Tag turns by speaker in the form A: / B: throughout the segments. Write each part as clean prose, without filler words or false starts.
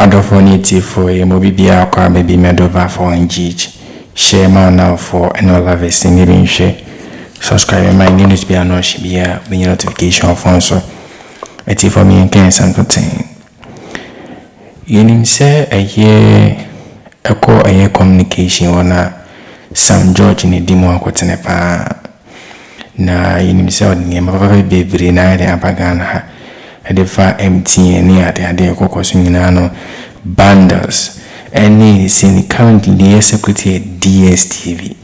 A: Adophonity for a mobile car baby medova for engage. Share more now for and all of us in living share. Subscribe my news be a no she be a notification for so. It's for me and can something. You need say a year a call a year communication on Sam George in a demo quotenepa. Na you need say the name of a baby na the Apagana. A defa empty and near the idea cocos in bundles. Any scene currently the secretary DSTV.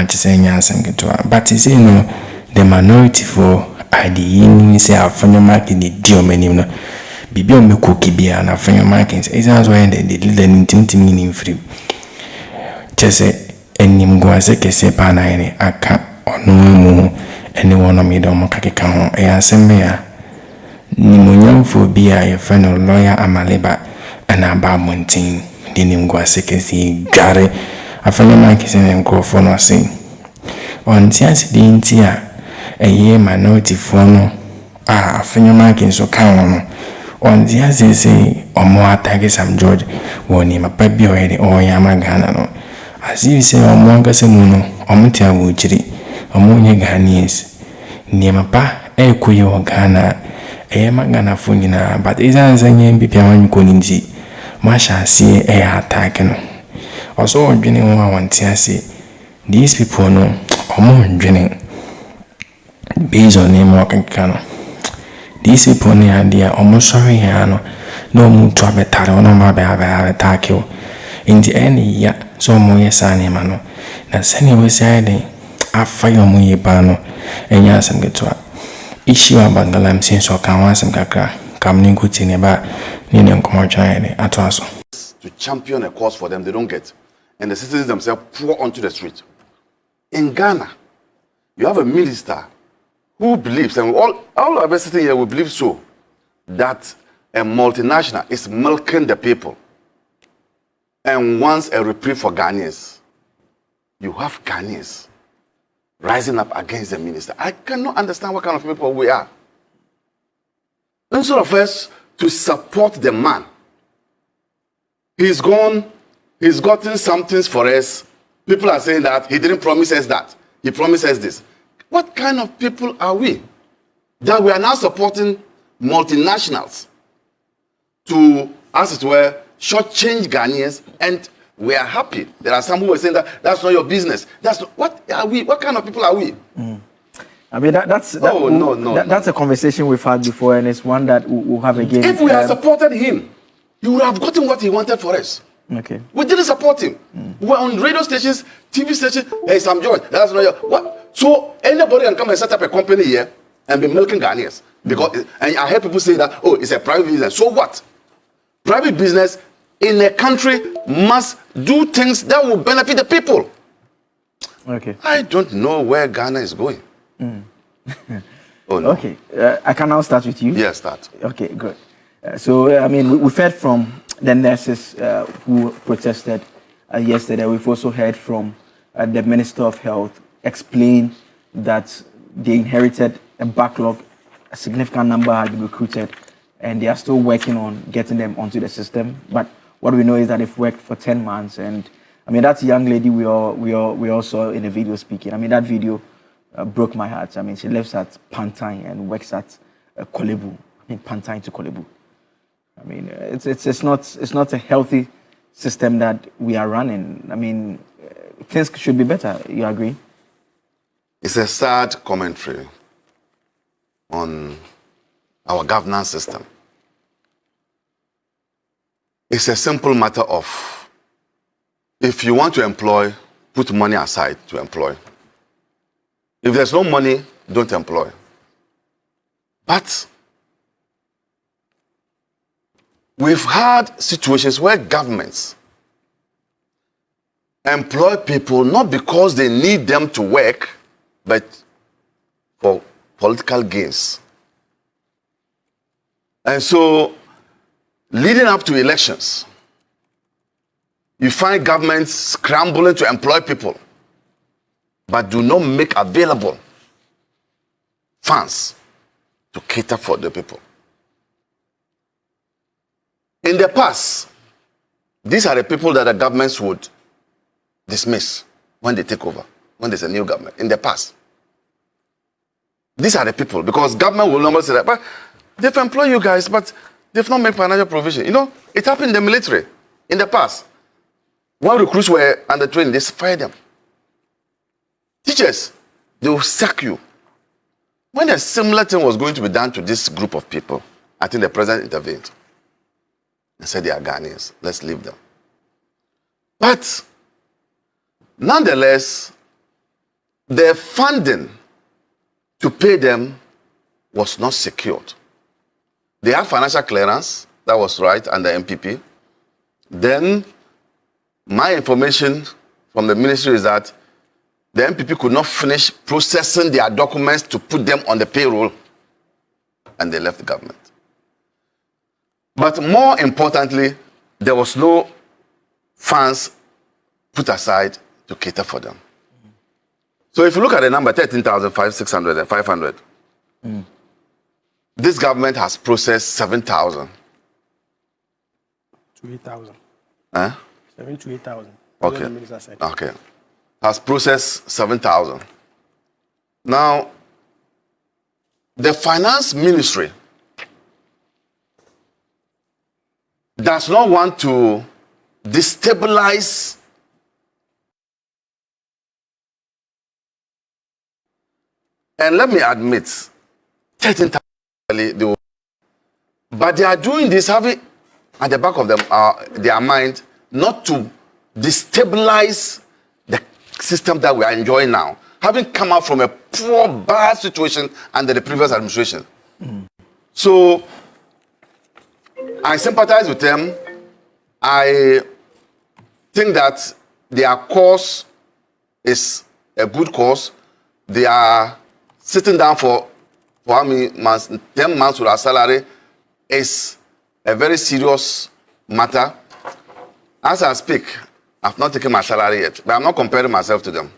A: Just saying answer to but is the minority for ID say Afenyo market the deal many Bibi me cookie beer and Afenyo markings is as well the little meaning free. Just say any mguase kese pana any aka or no anyone of me don't makaka a assembly. Nimunyam for be a friend of lawyer Amaliba and Abamunting, the Nimguase Kesi, Gary, a fellow Markis and Crawford or sing. On Tias Dintia, a year minority phono, Afenyo markings so count on Tias say, or more Attackingsmåg Sam George, or name a baby or Yamagana. As you say, or Mongasamuno, or Mutia Wujiri, or Munya Ghanaians, near my pa, a Kuyo Ghana. Ghana funina, but is answering Bipiaman Kuninzi. Masha see a Attackingsmåg. Also, drinking one say these people know or more drinking based on name walking cano. These people near idea almost sorry, no mood to have a tattoo, no more have Attackingsmåg. In the end, yeah, so more yes, I am. Now, sending was saying, I fire my bano and yes, and get to her. Issue about the lamb since or can want some kakra, come good in about needing commercial at also.
B: To champion a cause for them, they don't get. And the citizens themselves pour onto the street. In Ghana, you have a minister who believes, and all of us sitting here will believe so, that a multinational is milking the people and wants a reprieve for Ghanaians. You have Ghanaians rising up against the minister. I cannot understand what kind of people we are. Instead of us to support the man, he's gotten some things for us. People are saying that he didn't promise us that. He promised us this. What kind of people are we? That we are now supporting multinationals to, as it were, shortchange Ghanaians, and we are happy. There are some who are saying that that's not your business. That's not, what are we? What kind of people are we?
C: I mean, that's a conversation we've had before, and it's one that we'll have again.
B: If we had supported him, he would have gotten what he wanted for us.
C: Okay.
B: We didn't support him. We were on radio stations, TV stations. Hey, Sam George, that's not your what? So anybody can come and set up a company here and be milking Ghanaians because and I heard people say that it's a private business. So what? Private business in a country must do things that will benefit the people.
C: Okay.
B: I don't know where Ghana is going. Oh, no.
C: Okay. I can now start with you.
B: Yes, start.
C: Okay, good. So, I mean, we've heard from the nurses who protested yesterday. We've also heard from the Minister of Health explain that they inherited a backlog, a significant number had been recruited, and they are still working on getting them onto the system. But what we know is that they've worked for 10 months, and I mean that young lady we all saw in the video speaking. I mean that video broke my heart. I mean she lives at Pantang and works at Kolebu. I mean Pantang to Kolebu. I mean it's not a healthy system that we are running. I mean things should be better. You agree?
B: It's a sad commentary on our governance system. It's a simple matter of, if you want to employ, put money aside to employ. If there's no money, don't employ. But we've had situations where governments employ people not because they need them to work, but for political gains. And so, leading up to elections, you find governments scrambling to employ people, but do not make available funds to cater for the people. In the past, these are the people that the governments would dismiss when they take over, when there's a new government. In the past, these are the people, because government will normally say that, but they've employed you guys, but they've not made financial provision. You know, it happened in the military in the past. When recruits were under training, they fired them. Teachers, they will sack you. When a similar thing was going to be done to this group of people, I think the president intervened and said they are Ghanaians, let's leave them. But nonetheless, the funding to pay them was not secured. They had financial clearance, that was right, under MPP. Then, my information from the ministry is that the MPP could not finish processing their documents to put them on the payroll, and they left the government. But more importantly, there was no funds put aside to cater for them. So if you look at the number, 13,600 and 500, this government has processed 7,000.
D: To 8,000.
B: Huh?
D: 7 to 8,000.
B: Okay. Okay. Has processed 7,000. Now, the finance ministry does not want to destabilize and let me admit, 13,000, but they are doing this having at the back of them, their mind not to destabilize the system that we are enjoying now, having come out from a poor, bad situation under the previous administration. So I sympathize with them. I think that their cause is a good cause. They are sitting down for how many months? 10 months without salary is a very serious matter. As I speak, I've not taken my salary yet, but I'm not comparing myself to them.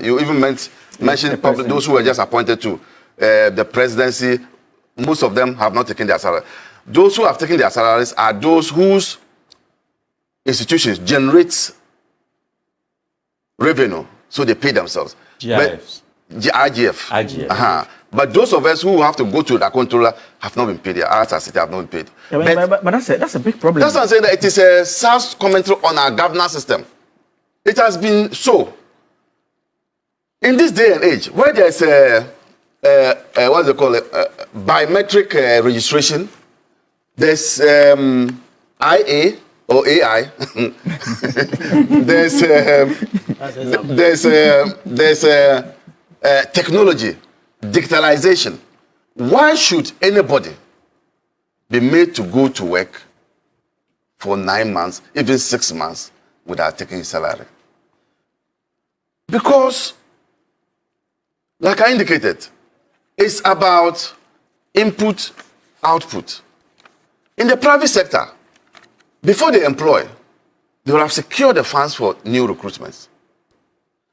B: You even mentioned those who were just appointed to the presidency. Most of them have not taken their salary. Those who have taken their salaries are those whose institutions generate revenue, so they pay themselves.
A: GIFs.
B: IGF. But those of us who have to go to the controller have not been paid. As I said, have not been paid.
C: Yeah, but that's a big problem.
B: That's what I'm saying, that it is a sound commentary on our governance system. It has been so. In this day and age, where there's what do they call it, biometric registration, there's IA or AI. there's technology, digitalization. Why should anybody be made to go to work for 9 months, even 6 months, without taking his salary? Because, like I indicated, it's about input, output. In the private sector, before they employ, they will have secured the funds for new recruitments.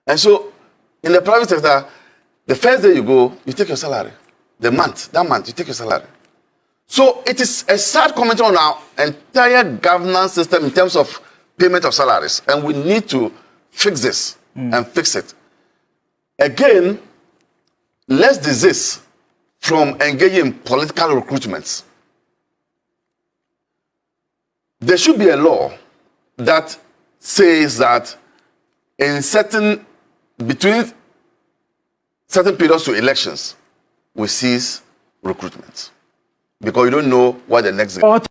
B: And so, in the private sector, the first day you go, you take your salary. That month, you take your salary. So it is a sad commentary on our entire governance system in terms of payment of salaries. And we need to fix this and fix it. Again, let's desist from engaging in political recruitments. There should be a law that says that between certain periods to elections, we cease recruitment. Because you don't know what the next...
C: Talked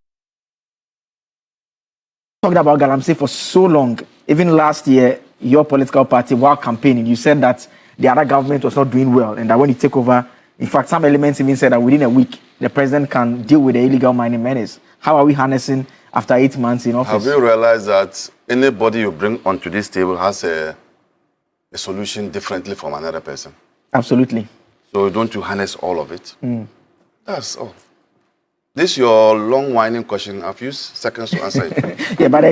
C: about Galamsey for so long. Even last year, your political party, while campaigning, you said that the other government was not doing well, and that when you take over, in fact, some elements even said that within a week, the president can deal with the illegal mining menace. How are we harnessing after 8 months in office?
B: Have you realized that anybody you bring onto this table has a solution differently from another person?
C: Absolutely.
B: So don't you harness all of it? That's all. This is your long winding question. I've used seconds to answer it.
C: but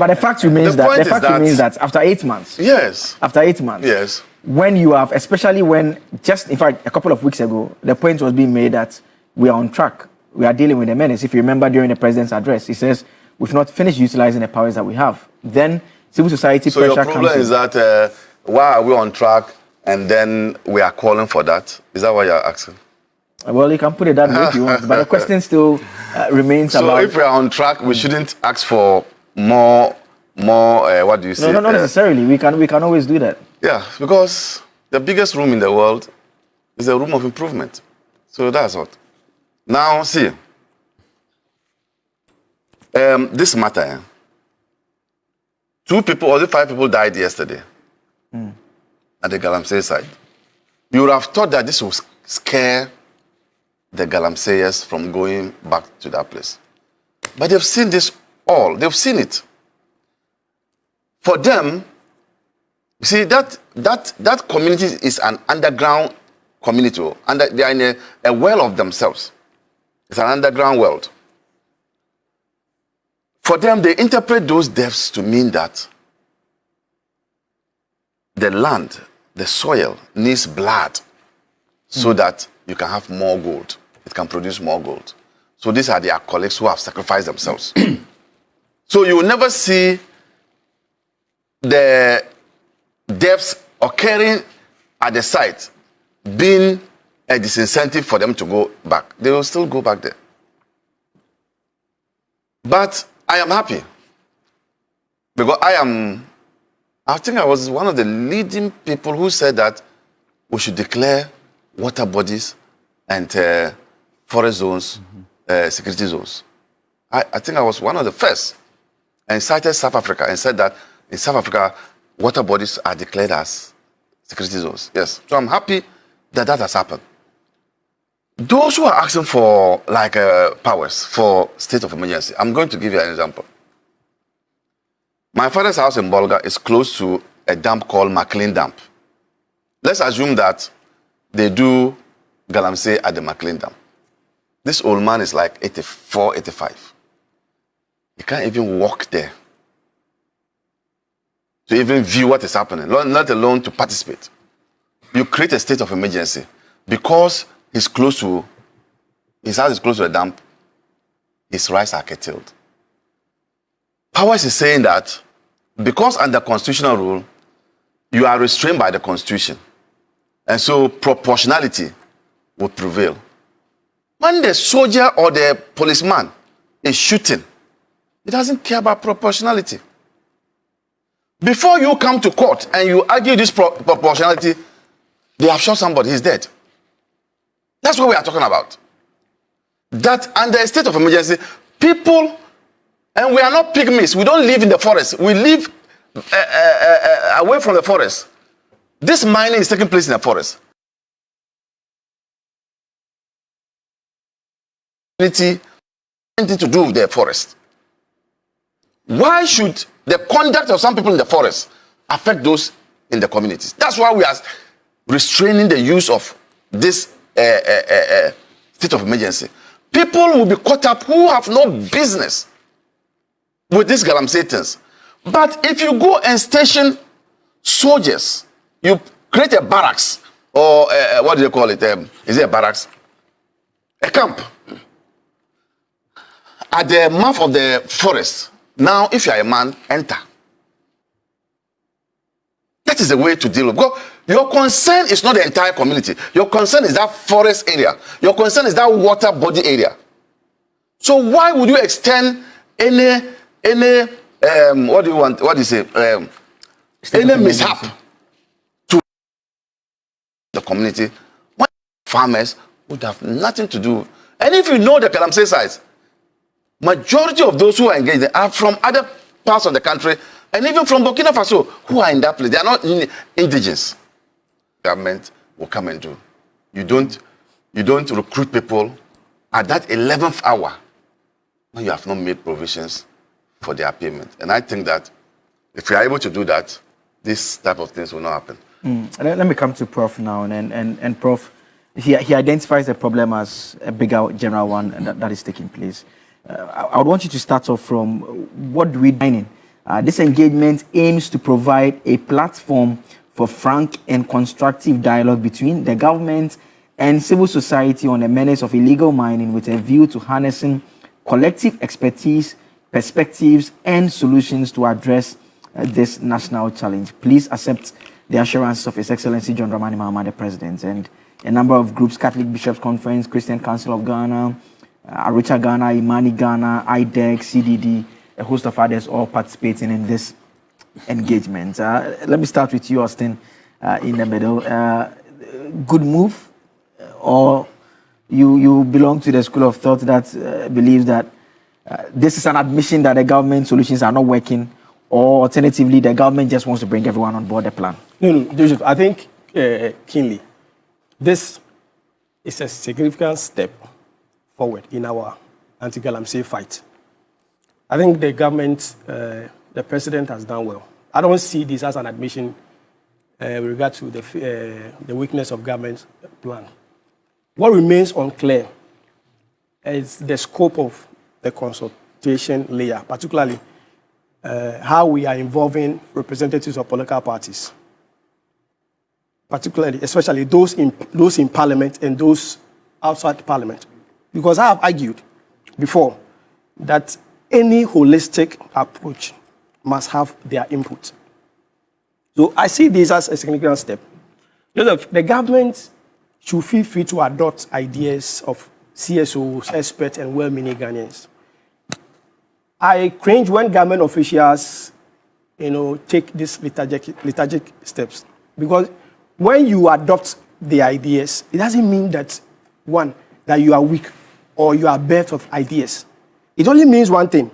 C: the fact remains that after 8 months.
B: Yes.
C: After 8 months.
B: Yes.
C: When you have, especially when, just in fact, a couple of weeks ago, the point was being made that we are on track we are dealing with a menace. If you remember during the president's address, he says, we've not finished utilizing the powers that we have. Then civil society pressure comes in.
B: So your problem is that why are we on track and then we are calling for that? Is that what you're asking?
C: Well, you can put it that way if you want, but the question still remains about...
B: So if we are on track, we shouldn't ask for more, what do you say?
C: No, not necessarily. We can always do that.
B: Yeah, because the biggest room in the world is a room of improvement. So that's what. Now, see, this matter, 2 people or 5 people died yesterday at the Galamsey side. You would have thought that this would scare the Galamseyers from going back to that place. But they've seen this all. They've seen it. For them, you see, that community is an underground community. They are in a well of themselves. It's an underground world. For them, they interpret those deaths to mean that the land, the soil, needs blood so that you can have more gold. It can produce more gold. So these are their colleagues who have sacrificed themselves. So you will never see the deaths occurring at the site being a disincentive for them to go back. They will still go back there. But I am happy because I think I was one of the leading people who said that we should declare water bodies and forest zones, security zones. I think I was one of the first and cited South Africa and said that in South Africa, water bodies are declared as security zones. Yes, so I'm happy that that has happened. Those who are asking for powers for state of emergency, I'm going to give you an example. My father's house in Bolga is close to a dam called McLean Dam. Let's assume that they do Galamsey at the McLean Dam. This old man is like 84, 85. He can't even walk there to even view what is happening, let alone to participate. You create a state of emergency because his house is close to a dam, his rights are curtailed. Powers is saying that because under constitutional rule, you are restrained by the constitution. And so proportionality will prevail. When the soldier or the policeman is shooting, he doesn't care about proportionality. Before you come to court and you argue this proportionality, they have shot somebody, he's dead. That's what we are talking about. That under a state of emergency, people, and we are not pygmies, we don't live in the forest, we live away from the forest. This mining is taking place in the forest. Anything to do with the forest. Why should the conduct of some people in the forest affect those in the communities? That's why we are restraining the use of this state of emergency. People will be caught up who have no business with these Galamsey things. But if you go and station soldiers, you create a barracks, or what do you call it? Is it a barracks? A camp. At the mouth of the forest. Now, if you are a man, enter. That is the way to deal with it. Because your concern is not the entire community. Your concern is that forest area. Your concern is that water body area. So why would you extend any what do you want? What do you say? Any mishap to the community when farmers would have nothing to do. And if you know the Galamsey sites, majority of those who are engaged are from other parts of the country and even from Burkina Faso who are in that place. They are not indigenous. Government will come and do. You don't recruit people at that 11th hour when you have not made provisions for their payment. And I think that if we are able to do that, this type of things will not happen.
C: Let me come to Prof now, and Prof, he identifies the problem as a bigger general one that is taking place. I would want you to start off from what do we mean? This engagement aims to provide a platform for frank and constructive dialogue between the government and civil society on the menace of illegal mining with a view to harnessing collective expertise, perspectives, and solutions to address this national challenge. Please accept the assurances of His Excellency John Dramani Mahama, the President, and a number of groups: Catholic Bishops Conference, Christian Council of Ghana, Aricha Ghana, Imani Ghana, IDEC, CDD, a host of others, all participating in this engagement. Let me start with you, Austin, in the middle. Good move, or you belong to the school of thought that believes that this is an admission that the government solutions are not working, or alternatively, the government just wants to bring everyone on board the plan?
D: No, Joseph, I think, keenly, this is a significant step forward in our anti-galamsey fight. I think the government, the president has done well. I don't see this as an admission with regard to the weakness of government's plan. What remains unclear is the scope of the consultation layer, particularly how we are involving representatives of political parties, particularly, especially those in parliament and those outside parliament. Because I have argued before that any holistic approach must have their input. So I see this as a significant step. The government should feel free to adopt ideas of CSOs, experts, and well-meaning Ghanaians. I cringe when government officials, take these lethargic steps, because when you adopt the ideas, it doesn't mean that, one, that you are weak or you are bereft of ideas. It only means one thing.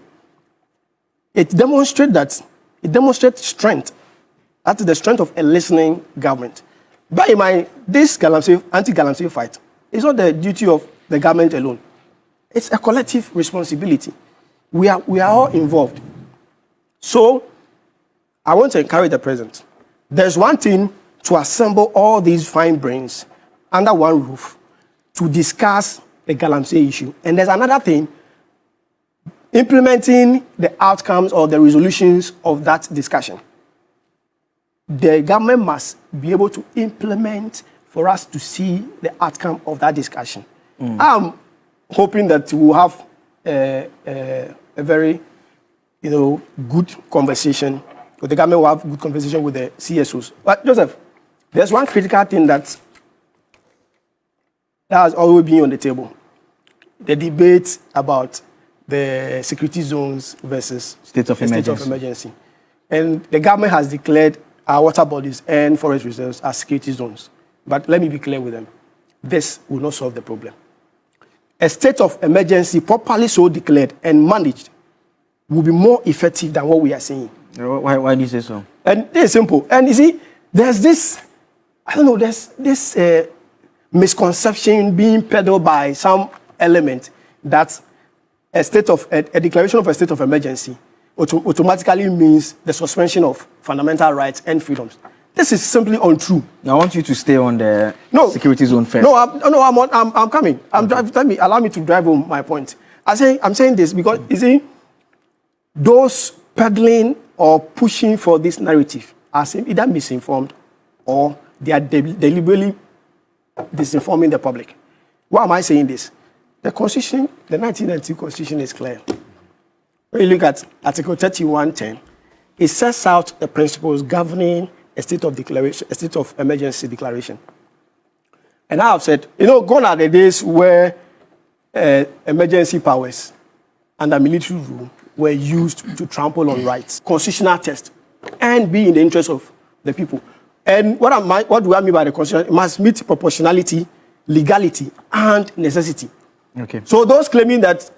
D: It demonstrates strength. That is the strength of a listening government. Bear in mind, this anti-galamsey fight is not the duty of the government alone. It's a collective responsibility. We are all involved. So, I want to encourage the president. There's one thing to assemble all these fine brains under one roof to discuss the galamsey issue. And there's another thing, implementing the outcomes or the resolutions of that discussion. The government must be able to implement for us to see the outcome of that discussion. I'm hoping that we'll have a very, good conversation. The government will have good conversation with the CSOs. But Joseph, there's one critical thing that has always been on the table: the debate about the security zones versus
C: state of
D: emergency. And the government has declared our water bodies and forest reserves as security zones. But let me be clear with them. This will not solve the problem. A state of emergency properly so declared and managed will be more effective than what we are seeing.
C: Why do you say so?
D: And it's simple. And you see, there's this, there's this misconception being peddled by some element that a declaration of a state of emergency automatically means the suspension of fundamental rights and freedoms. This is simply untrue.
C: Now, I want you to stay on the security zone first.
D: I'm coming. Allow me to drive home my point. I'm saying this because, you see, those peddling or pushing for this narrative are either misinformed or they are deliberately disinforming the public. Why am I saying this? The Constitution, the 1992 Constitution is clear. When you look at Article 3110, it sets out the principles governing a state of emergency declaration. And I have said, gone are the days where emergency powers under military rule were used to trample on rights, constitutional test, and be in the interest of the people. And what do I mean by the Constitution? It must meet proportionality, legality, and necessity.
C: Okay.
D: So those claiming that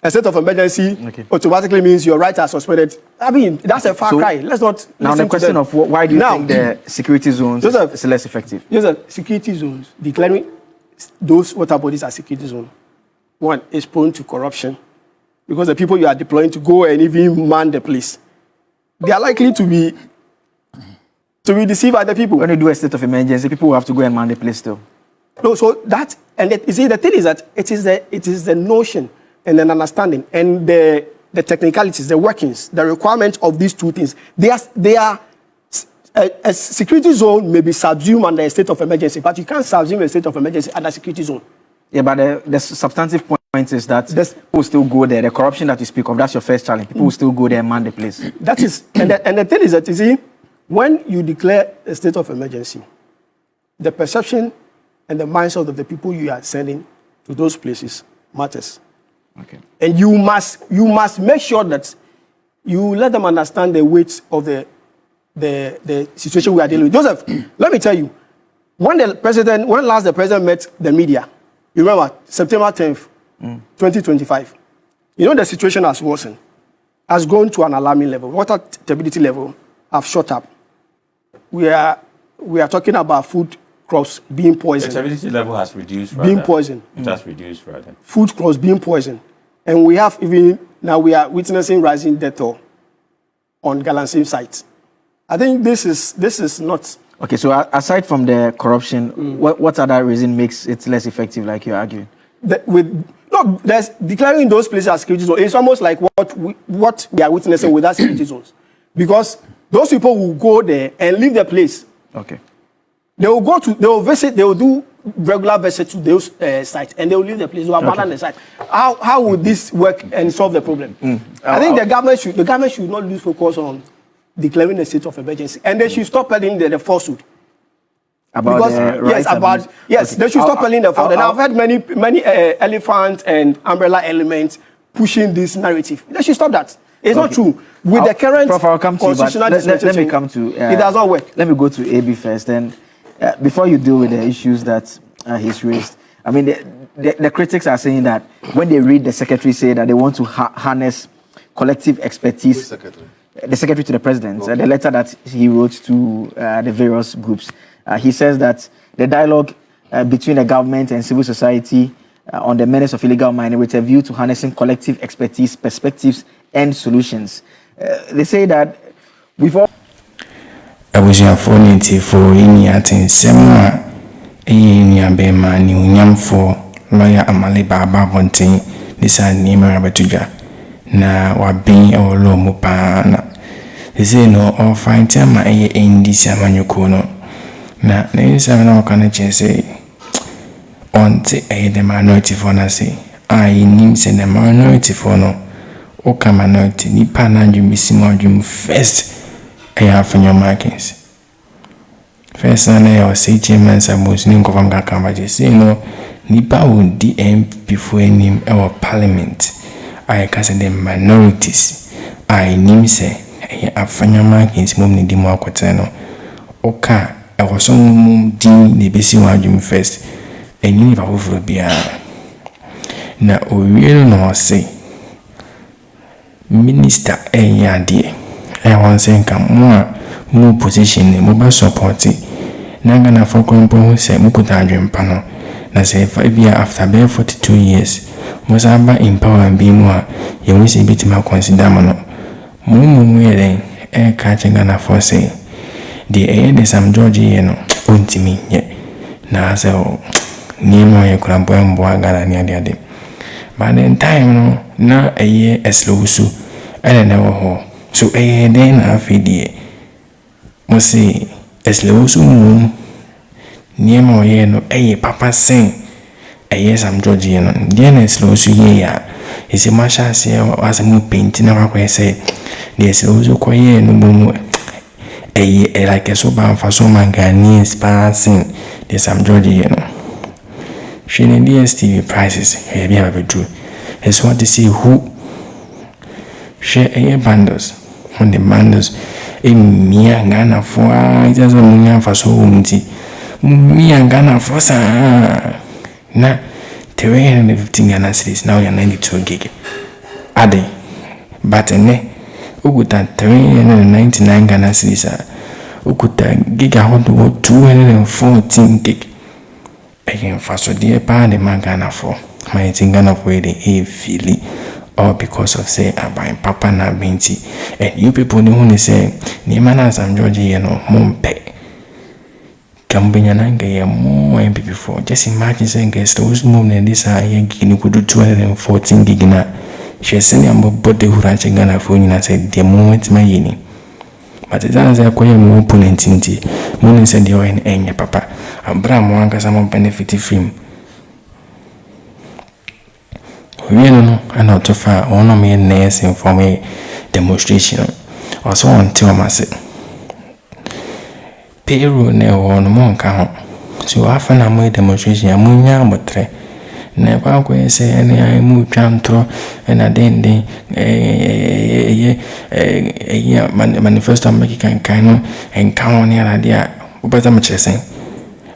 D: a state of emergency automatically means your rights are suspended, that's a far cry. Let's not.
C: Now the question of why do you think the security zones is less effective?
D: Security zones, declaring those water bodies as security zones, one, is prone to corruption, because the people you are deploying to go and even man the place, they are likely to be deceived by the people.
C: When you do a state of emergency, people will have to go and man the place still.
D: No, so that, and you see, the thing is that it is the notion and an understanding and the technicalities, the workings, the requirements of these two things. They are a security zone may be subsumed under a state of emergency, but you can't subsume a state of emergency under a security zone.
C: Yeah, but the substantive point is that people still go there. The corruption that you speak of, that's your first challenge. People will still go there and man the place.
D: That is, and the thing is that, you see, when you declare a state of emergency, the perception and the mindset of the people you are sending to those places matters.
C: Okay.
D: And you must make sure that you let them understand the weight of the situation we are dealing with. Joseph, let me tell you, when last the president met the media, you remember, September 10th, 2025, you know the situation has worsened, has gone to an alarming level. Water stability level have shot up. We are talking about food crops being poisoned.
E: The stability level has reduced, rather.
D: Being poisoned.
E: It has reduced, rather.
D: Food crops being poisoned. And we are witnessing rising death toll on Ghanaian sites. I think this is not...
C: Okay, so aside from the corruption, what other reason makes it less effective, like you're arguing?
D: There's declaring those places as security zones. It's almost like what we are witnessing with that security zones. Because those people will go there and leave the place.
C: Okay.
D: They will visit, they will do regular visits to those sites, and they will leave the place, they will abandon the site. How would this work and solve the problem? I think the government should not lose focus on declaring a state of emergency, and they should stop peddling the falsehood. They should stop peddling the falsehood. And I've heard many elephant and umbrella elements pushing this narrative. They should stop that. It's not true. With the current constitutional
C: let me come to
D: it does not work.
C: Let me go to AB first. Then, before you deal with the issues that he's raised, I mean, the critics are saying that when they read the secretary say that they want to harness collective expertise. The secretary to the president, the letter that he wrote to the various groups, he says that the dialogue between the government and civil society on the menace of illegal mining with a view to harnessing collective expertise, perspectives, and solutions. They say that we've all...
A: abusuafo nti ini atensema ni abema ni unyamfo lawyer Amaliba ababonten disa ni marabetuja na wabin olo mu pa na say no or find time endi samanyuko no na nisa na wakana chese onte the minority for na say I nim se the minority for no o kama minority ni pa na ndwumisi adwum first Afenyo markings. First, I was say chairman Sabos Ninko from Gakamba say no nipa would DM before him our parliament. I can say the minorities. I name say Afenyo markings mum ni dimo akweteno. Oka I was on dim the basi wajum first. And you never over bia. Na o really no say minister yadie. I want to say more position in mobile support. Nangana for Compo say Mukuta dream panel. Na say 5 years after being 42 years. Mozamba in power and be more. You will see bit more consider mano. Mumu then catching Ghana for say. The air de some Georgie untimi yet. Na say Nemo ye crampo and boagana near the other. But then time no na a year as low so. I never ho. So then afidi must say as low so moon near my no papa sing a yes I'm Georgian then as low so yeah is a masha say as a moon painting our say there's also quiet no more a like a so bad for so man Ghanaians passing there's some Georgian she in DSTV prices maybe have a true it's what to see who share a bundles on the bundles Mia Ghana for it doesn't mean for so Mia Ghana for na 315 Ghana cities now you're 92 gig. Ade but ne Ukuta 399 Ghana cities Ukuta gigawatt 214 gig. Again for so dear pa the man Ghana for my Ghana for the a feeling. Or because of say buying papa na binti and you people know say ni mana some Georgie mumpe Cambodia nanga ya more MP before just imagine saying guys those movement this are here gini could do 214 gig na she send am body hurache Ghana for you na say the moment my yini but it doesn't say more opponent in tea. Moon said you're in any papa. And Bram one can some benefit from. We don't know, and not too far, one of me nursing for me demonstration. Also until I said, payroll never on one count. So often I made demonstration, I'm young but three. Never go say any I move chantro and a day manifesto making kind and count near idea. But I'm saying,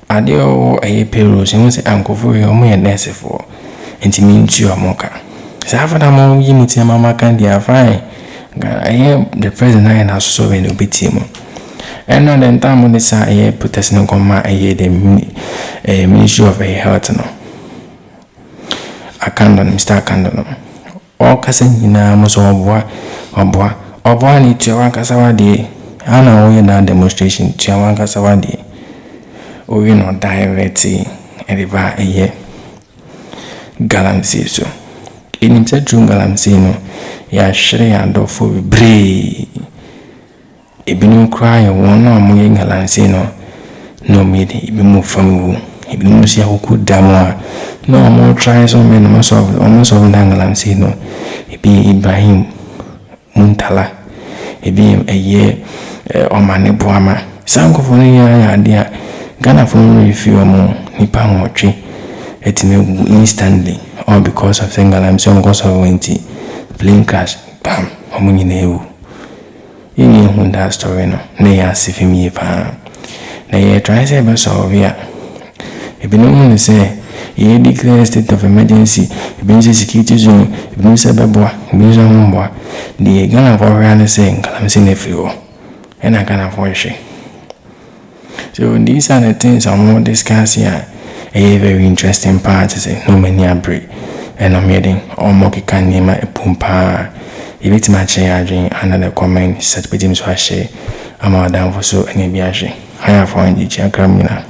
A: Adio a payroll, she was uncle for your me and nurse for. And means you are mocha. So after that, more unity, Mamma Candy are fine. I am the president and has so many obitimo. And on the time when this I put us no comma a year the Ministry of Health. No, I can't Mr. Candle. All cousin in a most or boy need to one Casawadi. I know we now demonstration to one Casawadi. Oh, you know, directly and a year. Galamsey so. In himself, Galamsey ya shre and for bree. If you no cry, one or more Galamsey no made it be moved from you. If you no see how good damn no more tries on men almost of Galamsey no. It be Ibrahim Muntala. It be a year or Manebuama. Some of the idea Ghana for review more Nippon or tree. It may instantly, all because of single I'm some cause of winty. Plane crash, bam, homunine. You knew that story, no? They are sipping me, pa. They try to ever solve ya. If you don't want to say, you declare a state of emergency, it means a security zone, it means a baboa, it means a mumba. The Ghana for around saying, I'm seeing a few, and I can afford she. So these are the things I'm more discussing here. A very interesting part is no many a break, and I'm hearing all monkey can name a pumpa. If it's my chair, another comment, such victims was share. I'm all down for so any biashi. I have found the Akroma.